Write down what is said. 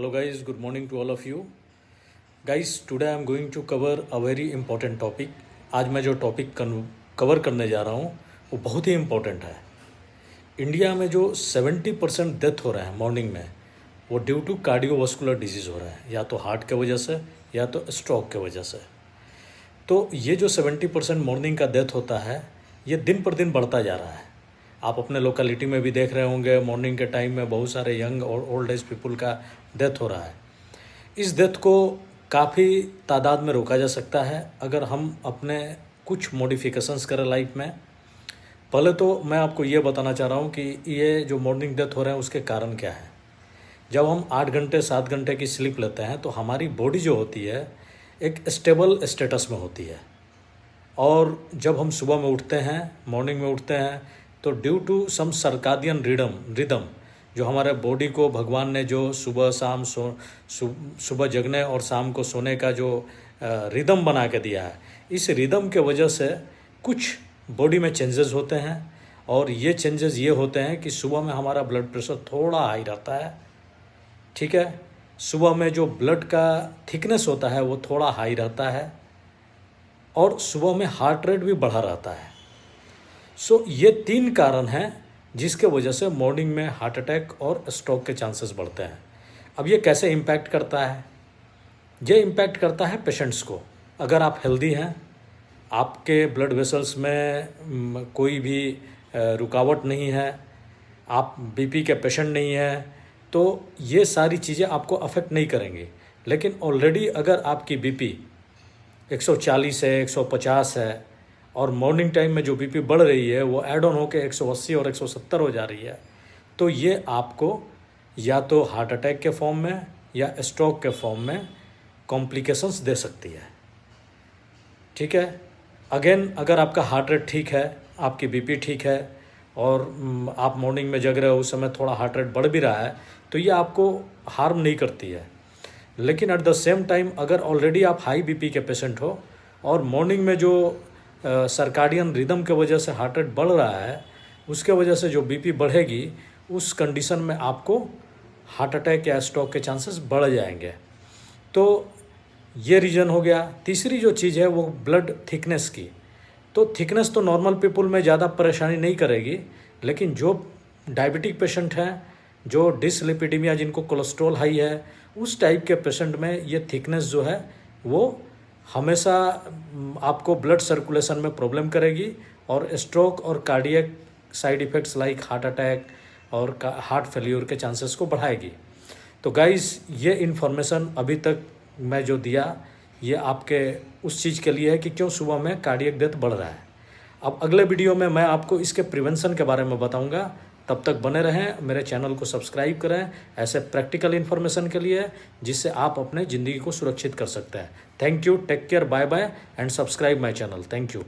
Hello guys, good morning to all of you. Guys, today I am going to cover a very important topic. आज मैं जो topic cover करने जा रहा हूँ वो बहुत ही इम्पोर्टेंट है। इंडिया में जो 70% डेथ हो रहा है मॉर्निंग में, वो ड्यू टू कार्डियोवास्कुलर डिजीज़ हो रहा है, या तो हार्ट के वजह से या तो स्ट्रोक के वजह से। तो ये जो 70% मॉर्निंग का डेथ होता है, ये दिन पर दिन बढ़ता जा रहा है। आप अपने लोकेलिटी में भी देख रहे होंगे, मॉर्निंग के टाइम में बहुत सारे यंग और ओल्ड एज पीपल का डेथ हो रहा है। इस डेथ को काफ़ी तादाद में रोका जा सकता है अगर हम अपने कुछ मॉडिफिकेशंस करें लाइफ में। पहले तो मैं आपको ये बताना चाह रहा हूँ कि ये जो मॉर्निंग डेथ हो रहे हैं उसके कारण क्या है। जब हम 8 घंटे 7 घंटे की स्लीप लेते हैं तो हमारी बॉडी जो होती है एक स्टेबल स्टेटस में होती है, और जब हम सुबह में उठते हैं, मॉर्निंग में उठते हैं, तो ड्यू टू सम सर्कादियन रिदम जो हमारे बॉडी को भगवान ने जो सुबह शाम सुबह जगने और शाम को सोने का जो रिदम बना के दिया है, इस रिदम के वजह से कुछ बॉडी में चेंजेस होते हैं। और ये चेंजेस ये होते हैं कि सुबह में हमारा ब्लड प्रेशर थोड़ा हाई रहता है, ठीक है। सुबह में जो ब्लड का थिकनेस होता है वो थोड़ा हाई रहता है, और सुबह में हार्ट रेट भी बढ़ा रहता है। सो ये 3 कारण हैं जिसके वजह से मॉर्निंग में हार्ट अटैक और स्ट्रोक के चांसेस बढ़ते हैं। अब ये कैसे इम्पैक्ट करता है? ये इम्पैक्ट करता है पेशेंट्स को। अगर आप हेल्दी हैं, आपके ब्लड वेसल्स में कोई भी रुकावट नहीं है, आप बीपी के पेशेंट नहीं हैं, तो ये सारी चीज़ें आपको अफेक्ट नहीं करेंगी। लेकिन ऑलरेडी अगर आपकी बीपी 140 है, 150 है, और मॉर्निंग टाइम में जो बीपी बढ़ रही है वो ऐड ऑन होकर 180 और 170 हो जा रही है, तो ये आपको या तो हार्ट अटैक के फॉर्म में या स्ट्रोक के फॉर्म में कॉम्प्लिकेशंस दे सकती है, ठीक है। अगेन, अगर आपका हार्ट रेट ठीक है, आपकी बीपी ठीक है, और आप मॉर्निंग में जग रहे हो, उस समय थोड़ा हार्ट रेट बढ़ भी रहा है, तो ये आपको हार्म नहीं करती है। लेकिन एट द सेम टाइम अगर ऑलरेडी आप हाई बीपी के पेशेंट हो और मॉर्निंग में जो सर्काडियन रिदम के वजह से हार्ट रेट बढ़ रहा है, उसके वजह से जो बीपी बढ़ेगी, उस कंडीशन में आपको हार्ट अटैक या स्ट्रोक के चांसेस बढ़ जाएंगे। तो ये रीज़न हो गया। तीसरी जो चीज़ है वो ब्लड थिकनेस की। तो थिकनेस तो नॉर्मल पीपल में ज़्यादा परेशानी नहीं करेगी, लेकिन जो डायबिटिक पेशेंट हैं, जो डिसलिपिडीमिया, जिनको कोलेस्ट्रॉल हाई है, उस टाइप के पेशेंट में ये थिकनेस जो है वो हमेशा आपको ब्लड सर्कुलेशन में प्रॉब्लम करेगी, और स्ट्रोक और cardiac side effects like heart attack और हार्ट फेल्यूर के चांसेस को बढ़ाएगी। तो गाइस, ये इन्फॉर्मेशन अभी तक मैं जो दिया, ये आपके उस चीज़ के लिए है कि क्यों सुबह में कार्डियक डेथ बढ़ रहा है। अब अगले वीडियो में मैं आपको इसके प्रिवेंशन के बारे में बताऊंगा। तब तक बने रहें, मेरे चैनल को सब्सक्राइब करें ऐसे प्रैक्टिकल इन्फॉर्मेशन के लिए, जिससे आप अपने ज़िंदगी को सुरक्षित कर सकते हैं। Thank you, take care, bye bye, and subscribe my channel. Thank you.